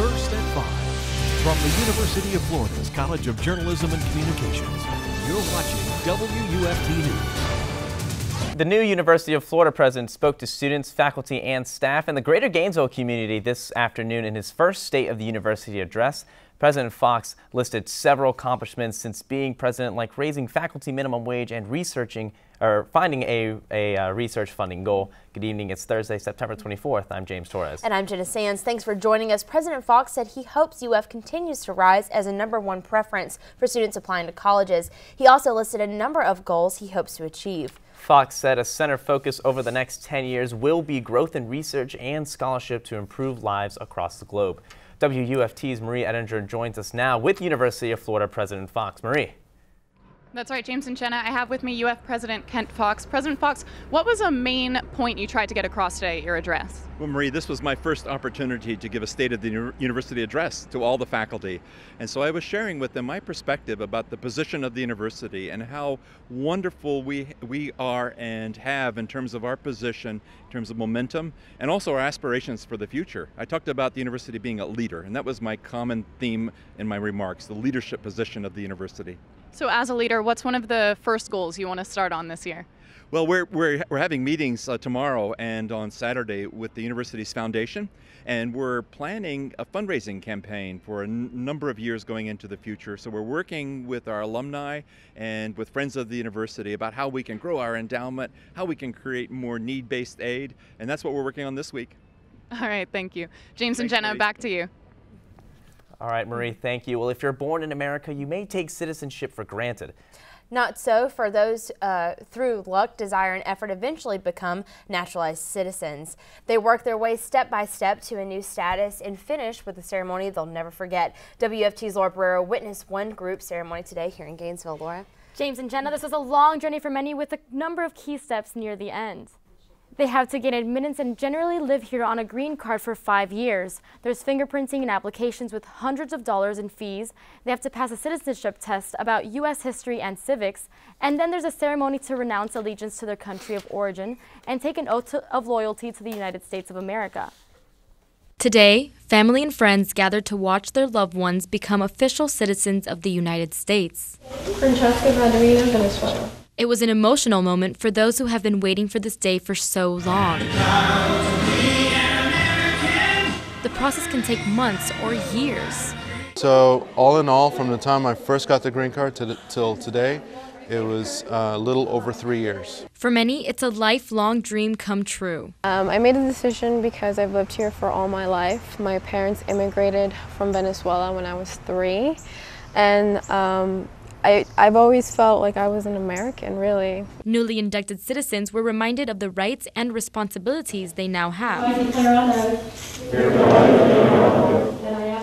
First at 5. From the University of Florida's College of Journalism and Communications, you're watching WUFT News. The new University of Florida president spoke to students, faculty, and staff in the greater Gainesville community this afternoon in his first State of the University address. President Fox listed several accomplishments since being president, like raising faculty minimum wage and finding a research funding goal. Good evening. It's Thursday, September 24th. I'm James Torres. And I'm Jenna Sands. Thanks for joining us. President Fox said he hopes UF continues to rise as a #1 preference for students applying to colleges. He also listed a number of goals he hopes to achieve. Fox said a center focus over the next 10 years will be growth in research and scholarship to improve lives across the globe. WUFT's Marie Ettinger joins us now with University of Florida President Fox. Marie. That's right, James and Jenna. I have with me UF President Kent Fox. President Fox, what was a main point you tried to get across today at your address? Well, Marie, this was my first opportunity to give a State of the University address to all the faculty. And so I was sharing with them my perspective about the position of the university and how wonderful we are and have in terms of our position, in terms of momentum, and also our aspirations for the future. I talked about the university being a leader, and that was my common theme in my remarks, the leadership position of the university. So as a leader, what's one of the first goals you want to start on this year? Well, we're having meetings tomorrow and on Saturday with the university's foundation, and we're planning a fundraising campaign for a number of years going into the future. So we're working with our alumni and with friends of the university about how we can grow our endowment, how we can create more need-based aid, and that's what we're working on this week. All right, thank you. James and Jenna, back to you. All right, Marie, thank you. Well, if you're born in America, you may take citizenship for granted. Not so for those through luck, desire, and effort eventually become naturalized citizens. They work their way step by step to a new status and finish with a ceremony they'll never forget. WFT's Laura Barrero witnessed one group ceremony today here in Gainesville. Laura? James and Jenna, this was a long journey for many with a number of key steps near the end. They have to gain admittance and generally live here on a green card for 5 years. There's fingerprinting and applications with hundreds of dollars in fees. They have to pass a citizenship test about U.S. history and civics. And then there's a ceremony to renounce allegiance to their country of origin and take an oath of loyalty to the United States of America. Today, family and friends gathered to watch their loved ones become official citizens of the United States. Francesca Valerina, Venezuela. It was an emotional moment for those who have been waiting for this day for so long. The process can take months or years. So all in all, from the time I first got the green card till today, it was a little over 3 years. For many, it's a lifelong dream come true. I made a decision because I've lived here for all my life. My parents immigrated from Venezuela when I was 3, and I've always felt like I was an American, really. Newly inducted citizens were reminded of the rights and responsibilities they now have.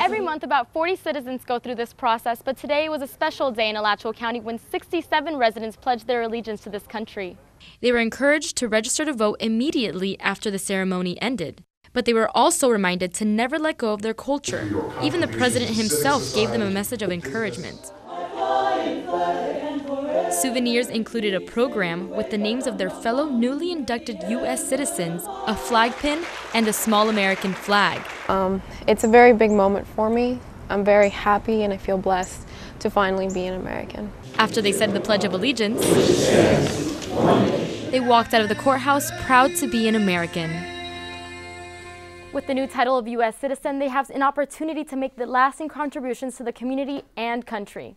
Every month, about 40 citizens go through this process, but today was a special day in Alachua County when 67 residents pledged their allegiance to this country. They were encouraged to register to vote immediately after the ceremony ended. But they were also reminded to never let go of their culture. Even the president himself gave them a message of encouragement. Souvenirs included a program with the names of their fellow newly inducted U.S. citizens, a flag pin, and a small American flag. It's a very big moment for me. I'm very happy and I feel blessed to finally be an American. After they said the Pledge of Allegiance, they walked out of the courthouse proud to be an American. With the new title of U.S. citizen, they have an opportunity to make the lasting contributions to the community and country.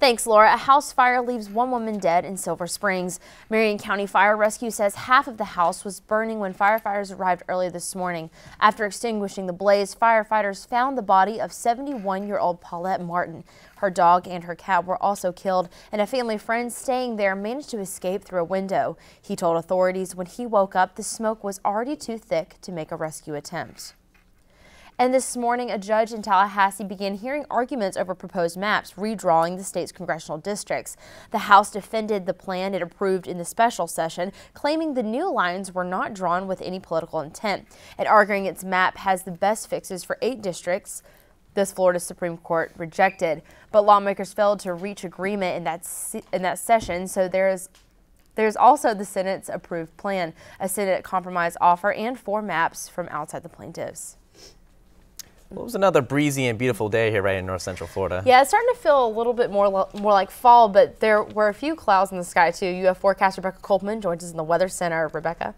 Thanks, Laura. A house fire leaves one woman dead in Silver Springs. Marion County Fire Rescue says half of the house was burning when firefighters arrived early this morning. After extinguishing the blaze, firefighters found the body of 71-year-old Paulette Martin. Her dog and her cat were also killed, and a family friend staying there managed to escape through a window. He told authorities when he woke up, the smoke was already too thick to make a rescue attempt. And this morning, a judge in Tallahassee began hearing arguments over proposed maps redrawing the state's congressional districts. The House defended the plan it approved in the special session, claiming the new lines were not drawn with any political intent. And arguing its map has the best fixes for 8 districts, this Florida Supreme Court rejected. But lawmakers failed to reach agreement in that session, so there's also the Senate's approved plan, a Senate compromise offer, and 4 maps from outside the plaintiffs. Well, it was another breezy and beautiful day here right in North Central Florida. Yeah, it's starting to feel a little bit more like fall, but there were a few clouds in the sky too. UF forecaster Rebecca Coltman joins us in the Weather Center. Rebecca.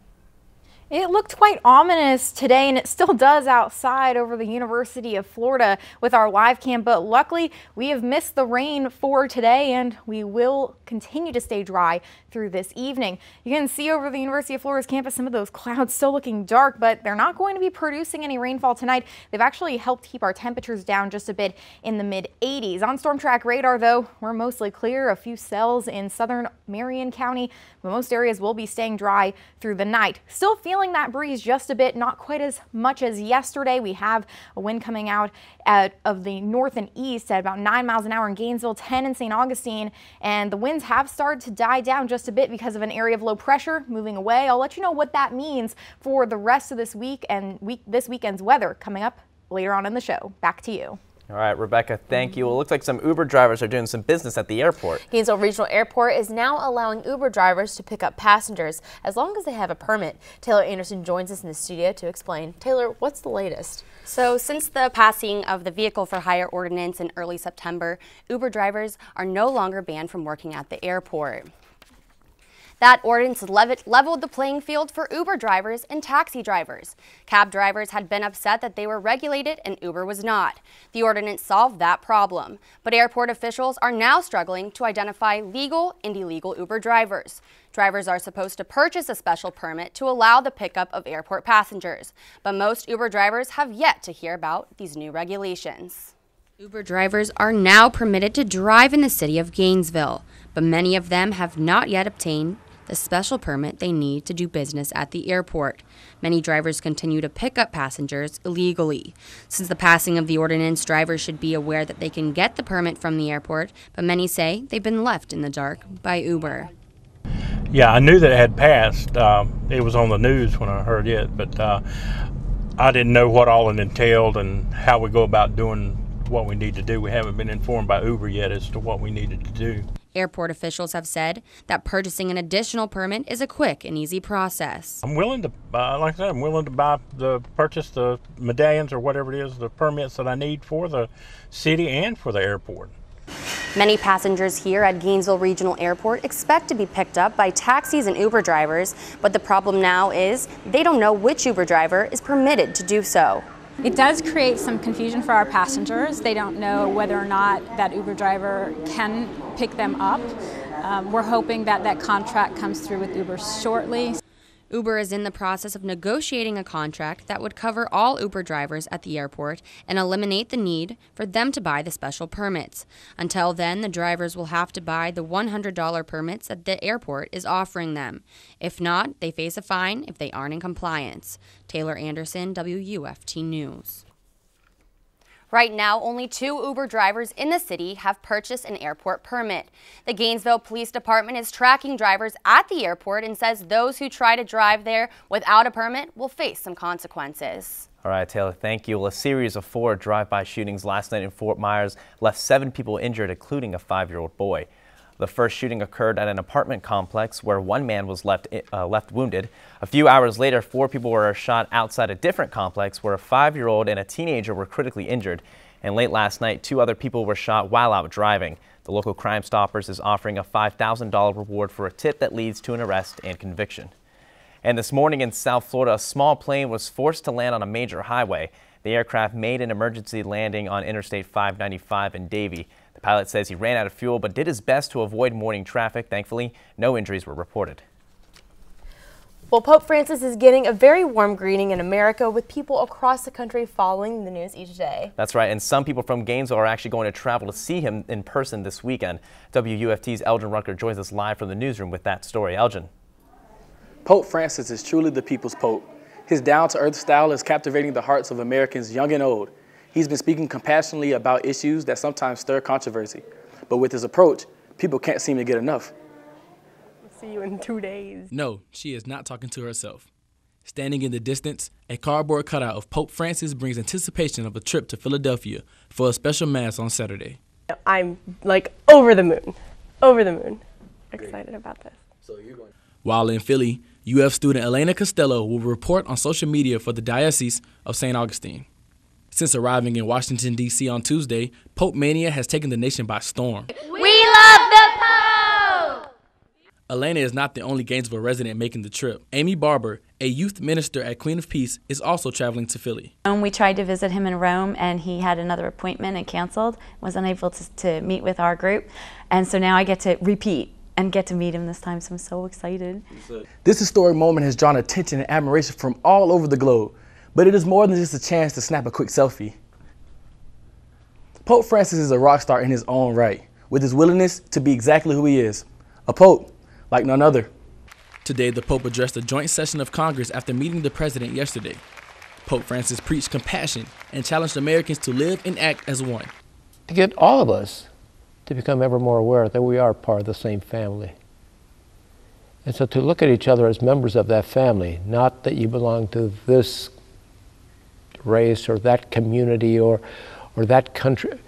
It looked quite ominous today, and it still does outside over the University of Florida with our live cam, but luckily we have missed the rain for today, and we will continue to stay dry through this evening. You can see over the University of Florida's campus some of those clouds still looking dark, but they're not going to be producing any rainfall tonight. They've actually helped keep our temperatures down just a bit in the mid-80s. On storm track radar, though, we're mostly clear. A few cells in southern Marion County, but most areas will be staying dry through the night. Still feeling that breeze just a bit, not quite as much as yesterday. We have a wind coming out of the north and east at about 9 miles an hour in Gainesville, 10 in St. Augustine, and the winds have started to die down just a bit because of an area of low pressure moving away. I'll let you know what that means for the rest of this week and this weekend's weather coming up later on in the show. Back to you. All right, Rebecca, thank you. Well, it looks like some Uber drivers are doing some business at the airport. Gainesville Regional Airport is now allowing Uber drivers to pick up passengers as long as they have a permit. Taylor Anderson joins us in the studio to explain. Taylor, what's the latest? So since the passing of the Vehicle for Hire ordinance in early September, Uber drivers are no longer banned from working at the airport. That ordinance leveled the playing field for Uber drivers and taxi drivers. Cab drivers had been upset that they were regulated and Uber was not. The ordinance solved that problem, but airport officials are now struggling to identify legal and illegal Uber drivers. Drivers are supposed to purchase a special permit to allow the pickup of airport passengers, but most Uber drivers have yet to hear about these new regulations. Uber drivers are now permitted to drive in the city of Gainesville, but many of them have not yet obtained the special permit they need to do business at the airport. Many drivers continue to pick up passengers illegally. Since the passing of the ordinance, drivers should be aware that they can get the permit from the airport, but many say they've been left in the dark by Uber. Yeah, I knew that it had passed. It was on the news when I heard it, but I didn't know what all it entailed and how we go about doing what we need to do. We haven't been informed by Uber yet as to what we needed to do. Airport officials have said that purchasing an additional permit is a quick and easy process. I'm willing to, like I said, I'm willing to purchase the medallions or whatever it is, the permits that I need for the city and for the airport. Many passengers here at Gainesville Regional Airport expect to be picked up by taxis and Uber drivers, but the problem now is they don't know which Uber driver is permitted to do so. It does create some confusion for our passengers. They don't know whether or not that Uber driver can pick them up. We're hoping that that contract comes through with Uber shortly. Uber is in the process of negotiating a contract that would cover all Uber drivers at the airport and eliminate the need for them to buy the special permits. Until then, the drivers will have to buy the $100 permits that the airport is offering them. If not, they face a fine if they aren't in compliance. Taylor Anderson, WUFT News. Right now, only 2 Uber drivers in the city have purchased an airport permit. The Gainesville Police Department is tracking drivers at the airport and says those who try to drive there without a permit will face some consequences. All right, Taylor, thank you. Well, a series of 4 drive-by shootings last night in Fort Myers left 7 people injured, including a 5-year-old boy. The first shooting occurred at an apartment complex where 1 man was left wounded. A few hours later, 4 people were shot outside a different complex where a 5-year-old and a teenager were critically injured. And late last night, 2 other people were shot while out driving. The local Crime Stoppers is offering a $5,000 reward for a tip that leads to an arrest and conviction. And this morning in South Florida, a small plane was forced to land on a major highway. The aircraft made an emergency landing on Interstate 595 in Davie. The pilot says he ran out of fuel but did his best to avoid morning traffic. Thankfully, no injuries were reported. Well, Pope Francis is getting a very warm greeting in America, with people across the country following the news each day. That's right, and some people from Gainesville are actually going to travel to see him in person this weekend. WUFT's Elgin Rucker joins us live from the newsroom with that story. Elgin. Pope Francis is truly the people's pope. His down-to-earth style is captivating the hearts of Americans young and old. He's been speaking compassionately about issues that sometimes stir controversy. But with his approach, people can't seem to get enough. We'll see you in 2 days. No, she is not talking to herself. Standing in the distance, a cardboard cutout of Pope Francis brings anticipation of a trip to Philadelphia for a special mass on Saturday. I'm like over the moon, excited about this. While in Philly, UF student Elena Costello will report on social media for the Diocese of St. Augustine. Since arriving in Washington, D.C. on Tuesday, Pope Mania has taken the nation by storm. We love the Pope! Elena is not the only Gainesville resident making the trip. Amy Barber, a youth minister at Queen of Peace, is also traveling to Philly. We tried to visit him in Rome, and he had another appointment and canceled, was unable to meet with our group. And so now I get to repeat and get to meet him this time, so I'm so excited. This historic moment has drawn attention and admiration from all over the globe, but it is more than just a chance to snap a quick selfie. Pope Francis is a rock star in his own right, with his willingness to be exactly who he is, a pope like none other. Today, the Pope addressed a joint session of Congress after meeting the president yesterday. Pope Francis preached compassion and challenged Americans to live and act as one. To get all of us to become ever more aware that we are part of the same family. And so to look at each other as members of that family, not that you belong to this race or that community or that country.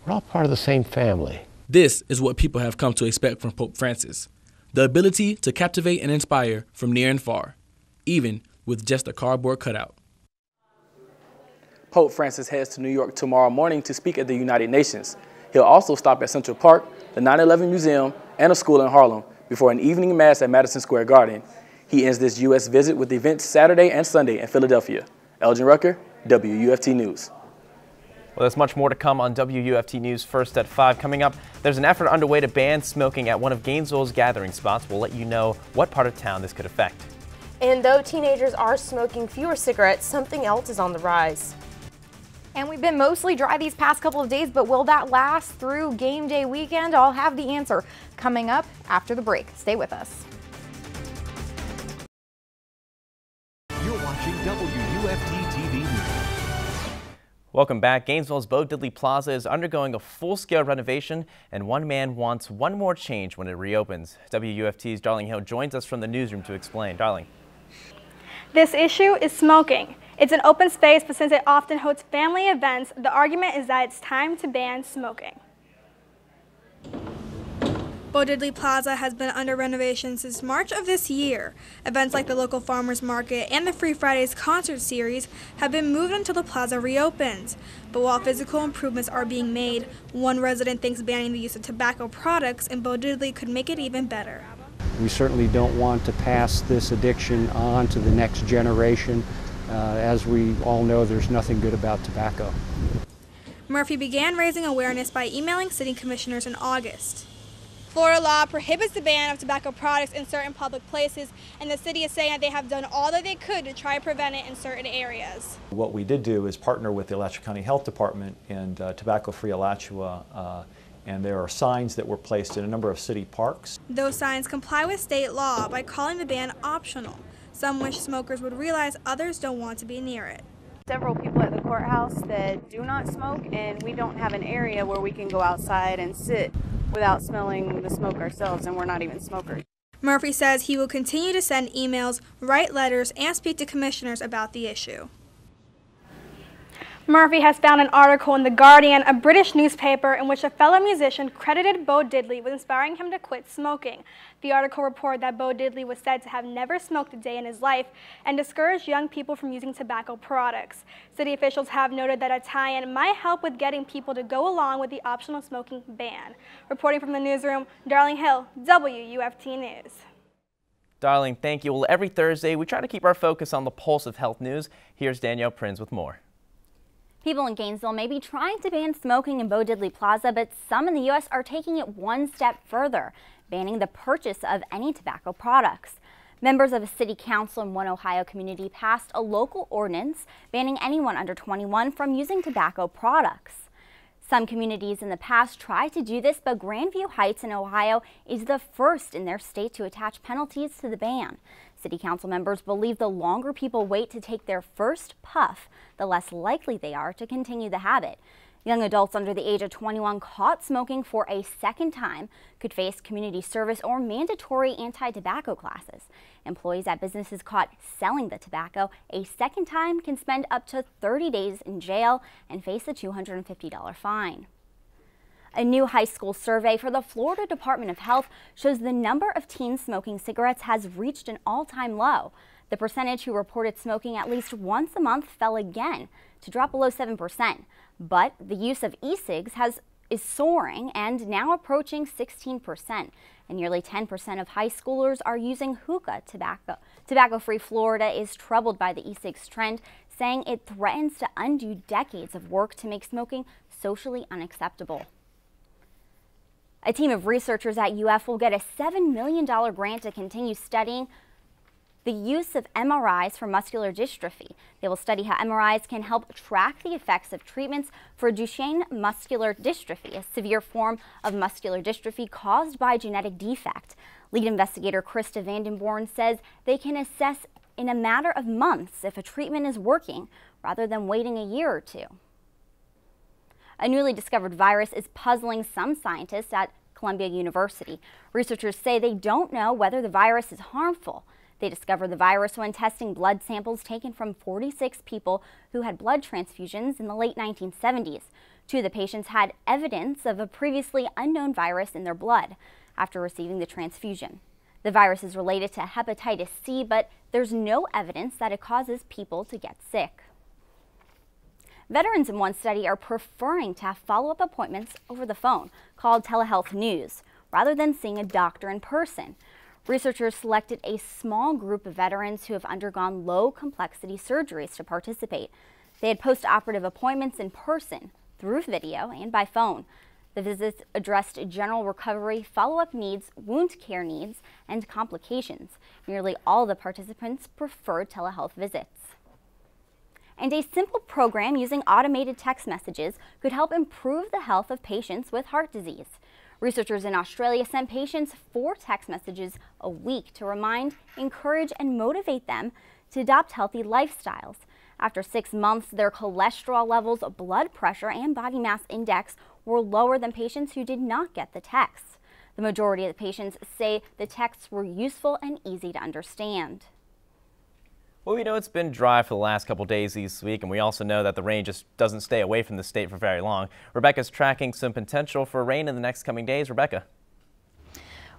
We're all part of the same family. This is what people have come to expect from Pope Francis. The ability to captivate and inspire from near and far, even with just a cardboard cutout. Pope Francis heads to New York tomorrow morning to speak at the United Nations. He'll also stop at Central Park, the 9/11 Museum, and a school in Harlem before an evening mass at Madison Square Garden. He ends this U.S. visit with events Saturday and Sunday in Philadelphia. Elgin Rucker, WUFT News. Well, there's much more to come on WUFT News First at 5. Coming up, there's an effort underway to ban smoking at one of Gainesville's gathering spots. We'll let you know what part of town this could affect. And though teenagers are smoking fewer cigarettes, something else is on the rise. And we've been mostly dry these past couple of days, but will that last through game day weekend? I'll have the answer coming up after the break. Stay with us. You're watching WUFT TV News. Welcome back. Gainesville's Bo Diddley Plaza is undergoing a full-scale renovation, and one man wants one more change when it reopens. WUFT's Darling Hill joins us from the newsroom to explain. Darling. This issue is smoking. It's an open space, but since it often hosts family events, the argument is that it's time to ban smoking. Bo Diddley Plaza has been under renovation since March of this year. Events like the local farmers market and the Free Fridays concert series have been moved until the plaza reopens. But while physical improvements are being made, one resident thinks banning the use of tobacco products in Bo Diddley could make it even better. We certainly don't want to pass this addiction on to the next generation. As we all know, there's nothing good about tobacco. Murphy began raising awareness by emailing city commissioners in August. Florida law prohibits the ban of tobacco products in certain public places, and the city is saying that they have done all that they could to try to prevent it in certain areas. What we did do is partner with the Alachua County Health Department and Tobacco-Free Alachua, and there are signs that were placed in a number of city parks. Those signs comply with state law by calling the ban optional. Some wish smokers would realize others don't want to be near it. Several people at the courthouse that do not smoke, and we don't have an area where we can go outside and sit without smelling the smoke ourselves, and we're not even smokers. Murphy says he will continue to send emails, write letters, and speak to commissioners about the issue. Murphy has found an article in The Guardian, a British newspaper, in which a fellow musician credited Bo Diddley with inspiring him to quit smoking. The article reported that Bo Diddley was said to have never smoked a day in his life and discouraged young people from using tobacco products. City officials have noted that a tie-in might help with getting people to go along with the optional smoking ban. Reporting from the newsroom, Darling Hill, WUFT News. Darling, thank you. Well, every Thursday, we try to keep our focus on the pulse of health news. Here's Danielle Prinz with more. People in Gainesville may be trying to ban smoking in Bo Diddley Plaza, but some in the U.S. are taking it one step further, banning the purchase of any tobacco products. Members of a city council in one Ohio community passed a local ordinance banning anyone under 21 from using tobacco products. Some communities in the past tried to do this, but Grandview Heights in Ohio is the first in their state to attach penalties to the ban. City council members believe the longer people wait to take their first puff, the less likely they are to continue the habit. Young adults under the age of 21 caught smoking for a second time could face community service or mandatory anti-tobacco classes. Employees at businesses caught selling the tobacco a second time can spend up to 30 days in jail and face a $250 fine. A new high school survey for the Florida Department of Health shows the number of teens smoking cigarettes has reached an all-time low. The percentage who reported smoking at least once a month fell again to drop below 7%. But the use of e-cigs is soaring and now approaching 16%. And nearly 10% of high schoolers are using hookah tobacco. Tobacco-Free Florida is troubled by the e-cigs trend, saying it threatens to undo decades of work to make smoking socially unacceptable. A team of researchers at UF will get a $7 million grant to continue studying the use of MRIs for muscular dystrophy. They will study how MRIs can help track the effects of treatments for Duchenne muscular dystrophy, a severe form of muscular dystrophy caused by a genetic defect. Lead investigator Krista Vandenborn says they can assess in a matter of months if a treatment is working, rather than waiting a year or two. A newly discovered virus is puzzling some scientists at Columbia University. Researchers say they don't know whether the virus is harmful. They discovered the virus when testing blood samples taken from 46 people who had blood transfusions in the late 1970s. 2 of the patients had evidence of a previously unknown virus in their blood after receiving the transfusion. The virus is related to hepatitis C, but there's no evidence that it causes people to get sick. Veterans in one study are preferring to have follow-up appointments over the phone, called telehealth news, rather than seeing a doctor in person. Researchers selected a small group of veterans who have undergone low-complexity surgeries to participate. They had post-operative appointments in person, through video, and by phone. The visits addressed general recovery, follow-up needs, wound care needs, and complications. Nearly all the participants preferred telehealth visits. And a simple program using automated text messages could help improve the health of patients with heart disease. Researchers in Australia sent patients 4 text messages a week to remind, encourage, and motivate them to adopt healthy lifestyles. After 6 months, their cholesterol levels, blood pressure, and body mass index were lower than patients who did not get the texts. The majority of the patients say the texts were useful and easy to understand. Well, we know it's been dry for the last couple days this week, and we also know that the rain just doesn't stay away from the state for very long. Rebecca's tracking some potential for rain in the next coming days. Rebecca.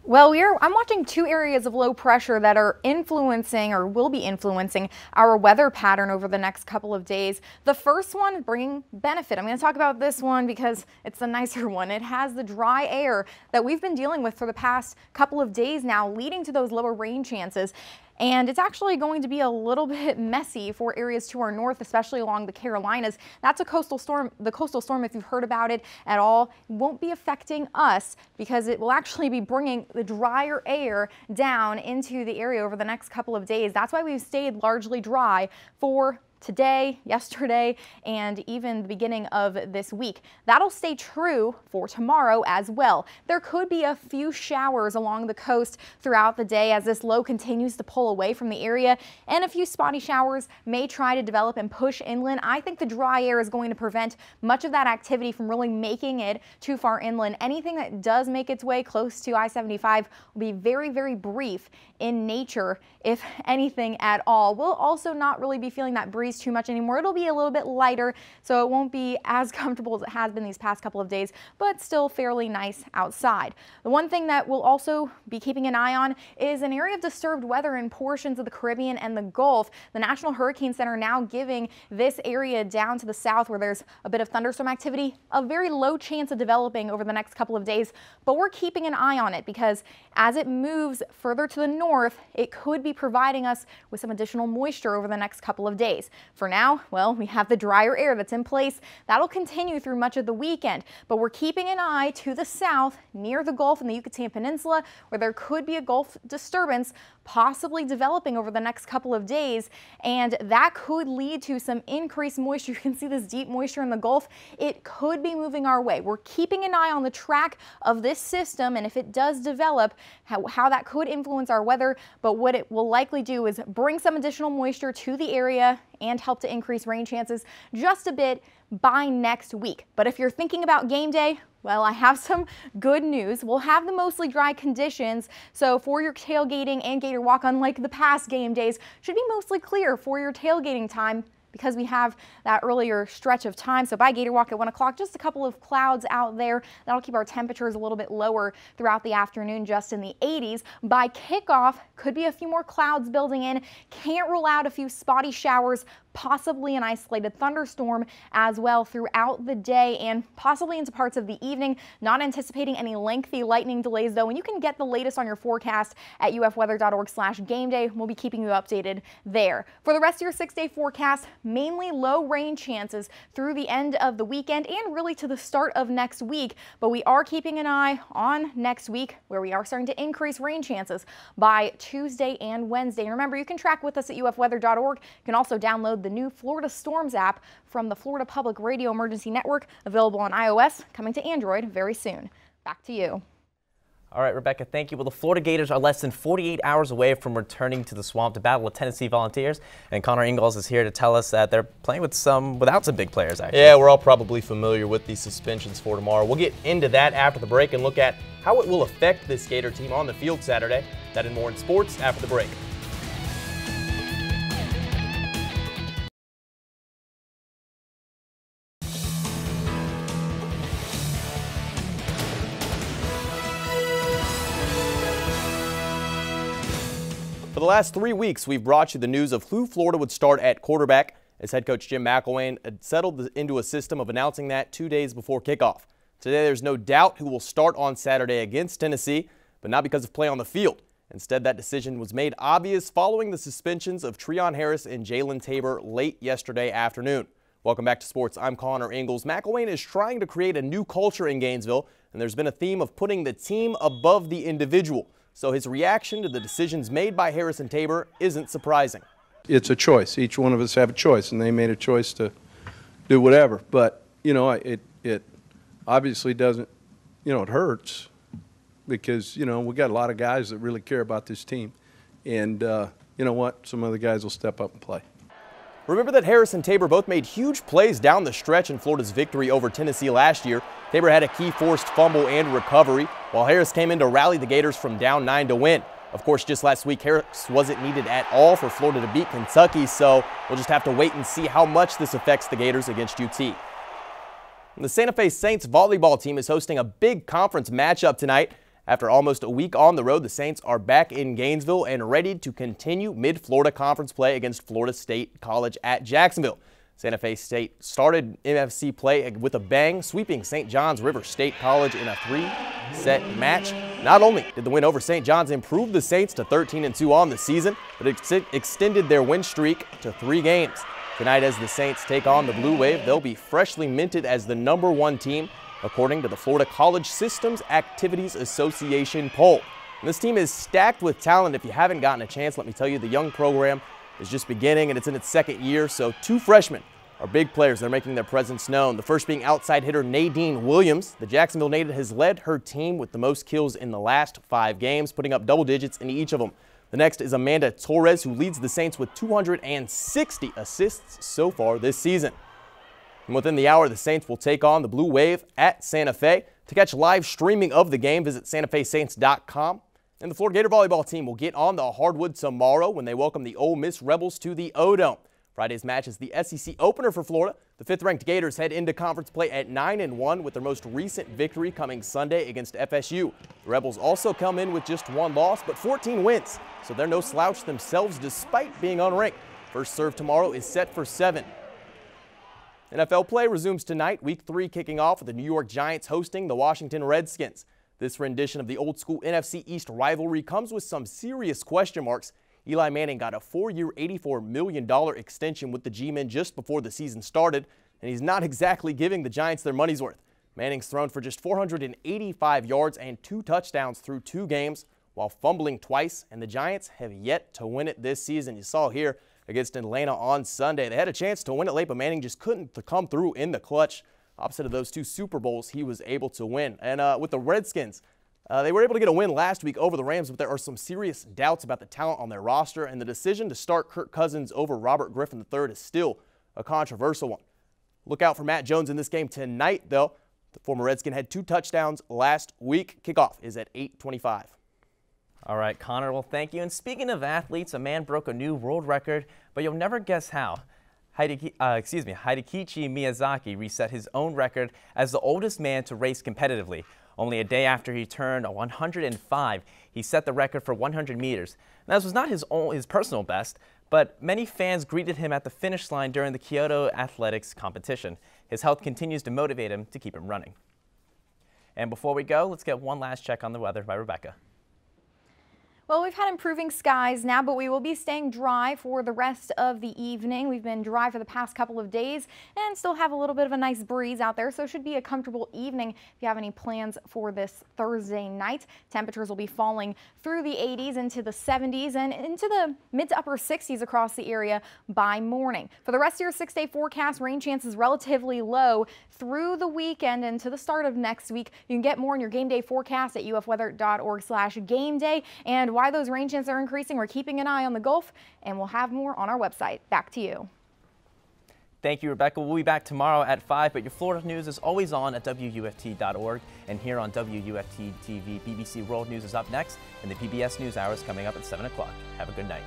Well, I'm watching 2 areas of low pressure that are influencing or will be influencing our weather pattern over the next couple of days. The first one bringing benefit. I'm going to talk about this one because it's the nicer one. It has the dry air that we've been dealing with for the past couple of days now, leading to those lower rain chances. And it's actually going to be a little bit messy for areas to our north, especially along the Carolinas. That's a coastal storm. The coastal storm, if you've heard about it at all, won't be affecting us because it will actually be bringing the drier air down into the area over the next couple of days. That's why we've stayed largely dry for today, yesterday, and even the beginning of this week. That'll stay true for tomorrow as well. There could be a few showers along the coast throughout the day as this low continues to pull away from the area, and a few spotty showers may try to develop and push inland. I think the dry air is going to prevent much of that activity from really making it too far inland. Anything that does make its way close to I-75 will be very, very brief in nature, if anything at all. We'll also not really be feeling that breeze too much anymore. It'll be a little bit lighter, so it won't be as comfortable as it has been these past couple of days, but still fairly nice outside. The one thing that we'll also be keeping an eye on is an area of disturbed weather in portions of the Caribbean and the Gulf. The National Hurricane Center now giving this area down to the south where there's a bit of thunderstorm activity a very low chance of developing over the next couple of days, but we're keeping an eye on it because as it moves further to the north, it could be providing us with some additional moisture over the next couple of days. For now, well, we have the drier air that's in place. That'll continue through much of the weekend, but we're keeping an eye to the south near the Gulf and the Yucatan Peninsula where there could be a Gulf disturbance possibly developing over the next couple of days, and that could lead to some increased moisture. You can see this deep moisture in the Gulf. It could be moving our way. We're keeping an eye on the track of this system, and if it does develop, how that could influence our weather, but what it will likely do is bring some additional moisture to the area and help to increase rain chances just a bit by next week. But if you're thinking about game day, well, I have some good news. We'll have the mostly dry conditions, so for your tailgating and gator walk, unlike the past game days, should be mostly clear for your tailgating time because we have that earlier stretch of time. So by Gator Walk at 1 o'clock, just a couple of clouds out there. That'll keep our temperatures a little bit lower throughout the afternoon, just in the 80s. By kickoff, could be a few more clouds building in. Can't rule out a few spotty showers, possibly an isolated thunderstorm as well throughout the day and possibly into parts of the evening. Not anticipating any lengthy lightning delays though, and you can get the latest on your forecast at ufweather.org/gameday. We'll be keeping you updated there. For the rest of your 6-day forecast, mainly low rain chances through the end of the weekend and really to the start of next week, but we are keeping an eye on next week where we are starting to increase rain chances by Tuesday and Wednesday. And remember, you can track with us at ufweather.org. You can also download the new Florida Storms app from the Florida Public Radio Emergency Network, available on iOS, coming to Android very soon. Back to you. All right, Rebecca, thank you. Well, the Florida Gators are less than 48 hours away from returning to the Swamp to battle with Tennessee Volunteers, and Connor Ingalls is here to tell us that they're playing without some big players, actually. Yeah, we're all probably familiar with these suspensions for tomorrow. We'll get into that after the break and look at how it will affect this Gator team on the field Saturday. That and more in sports after the break. For the last 3 weeks, we've brought you the news of who Florida would start at quarterback, as head coach Jim McElwain had settled into a system of announcing that 2 days before kickoff. Today, there's no doubt who will start on Saturday against Tennessee, but not because of play on the field. Instead, that decision was made obvious following the suspensions of Treon Harris and Jalen Tabor late yesterday afternoon. Welcome back to sports. I'm Connor Ingalls. McElwain is trying to create a new culture in Gainesville, and there's been a theme of putting the team above the individual. So his reaction to the decisions made by Harris and Tabor isn't surprising. It's a choice. Each one of us have a choice, and they made a choice to do whatever. But, you know, it obviously doesn't, you know, it hurts because, you know, we got a lot of guys that really care about this team. And you know what? Some other guys will step up and play. Remember that Harris and Tabor both made huge plays down the stretch in Florida's victory over Tennessee last year. Tabor had a key forced fumble and recovery, while Harris came in to rally the Gators from down 9 to win. Of course, just last week, Harris wasn't needed at all for Florida to beat Kentucky, so we'll just have to wait and see how much this affects the Gators against UT. The Santa Fe Saints volleyball team is hosting a big conference matchup tonight. After almost a week on the road, the Saints are back in Gainesville and ready to continue Mid-Florida Conference play against Florida State College at Jacksonville. Santa Fe State started MFC play with a bang, sweeping St. John's River State College in a 3-set match. Not only did the win over St. John's improve the Saints to 13-2 on the season, but it extended their win streak to 3 games. Tonight, as the Saints take on the Blue Wave, they'll be freshly minted as the #1 team, according to the Florida College Systems Activities Association poll. And this team is stacked with talent. If you haven't gotten a chance, let me tell you, the young program is just beginning and it's in its 2nd year, so 2 freshmen are big players that are making their presence known. The first being outside hitter Nadine Williams. The Jacksonville native has led her team with the most kills in the last 5 games, putting up double digits in each of them. The next is Amanda Torres, who leads the Saints with 260 assists so far this season. And within the hour, the Saints will take on the Blue Wave at Santa Fe. To catch live streaming of the game, visit santafesaints.com. And the Florida Gator volleyball team will get on the hardwood tomorrow when they welcome the Ole Miss Rebels to the O-Dome. Friday's match is the SEC opener for Florida. The 5th-ranked Gators head into conference play at 9-1 with their most recent victory coming Sunday against FSU. The Rebels also come in with just 1 loss, but 14 wins, so they're no slouch themselves despite being unranked. First serve tomorrow is set for 7. NFL play resumes tonight, Week 3 kicking off with the New York Giants hosting the Washington Redskins. This rendition of the old-school NFC East rivalry comes with some serious question marks. Eli Manning got a 4-year, $84 million extension with the G-Men just before the season started, and he's not exactly giving the Giants their money's worth. Manning's thrown for just 485 yards and 2 touchdowns through 2 games, while fumbling twice, and the Giants have yet to win it this season. You saw here against Atlanta on Sunday. They had a chance to win it late, but Manning just couldn't come through in the clutch. Opposite of those 2 Super Bowls, he was able to win. And with the Redskins, they were able to get a win last week over the Rams, but there are some serious doubts about the talent on their roster, and the decision to start Kirk Cousins over Robert Griffin III is still a controversial one. Look out for Matt Jones in this game tonight, though. The former Redskin had 2 touchdowns last week. Kickoff is at 8:25. All right, Connor, well, thank you. And speaking of athletes, a man broke a new world record, but you'll never guess how. Hidekichi Miyazaki reset his own record as the oldest man to race competitively. Only a day after he turned 105, he set the record for 100 meters. Now, this was not his personal best, but many fans greeted him at the finish line during the Kyoto Athletics competition. His health continues to motivate him to keep him running. And before we go, let's get one last check on the weather by Rebecca. Well, we've had improving skies now, but we will be staying dry for the rest of the evening. We've been dry for the past couple of days and still have a little bit of a nice breeze out there, so it should be a comfortable evening if you have any plans for this Thursday night. Temperatures will be falling through the 80s into the 70s and into the mid to upper 60s across the area by morning. For the rest of your 6-day forecast, rain chances relatively low through the weekend and to the start of next week. You can get more on your game day forecast at ufweather.org/gameday. And why those rain chances are increasing, we're keeping an eye on the Gulf, and we'll have more on our website. Back to you. Thank you, Rebecca. We'll be back tomorrow at 5, but your Florida news is always on at WUFT.org. And here on WUFT TV, BBC World News is up next, and the PBS NewsHour is coming up at 7 o'clock. Have a good night.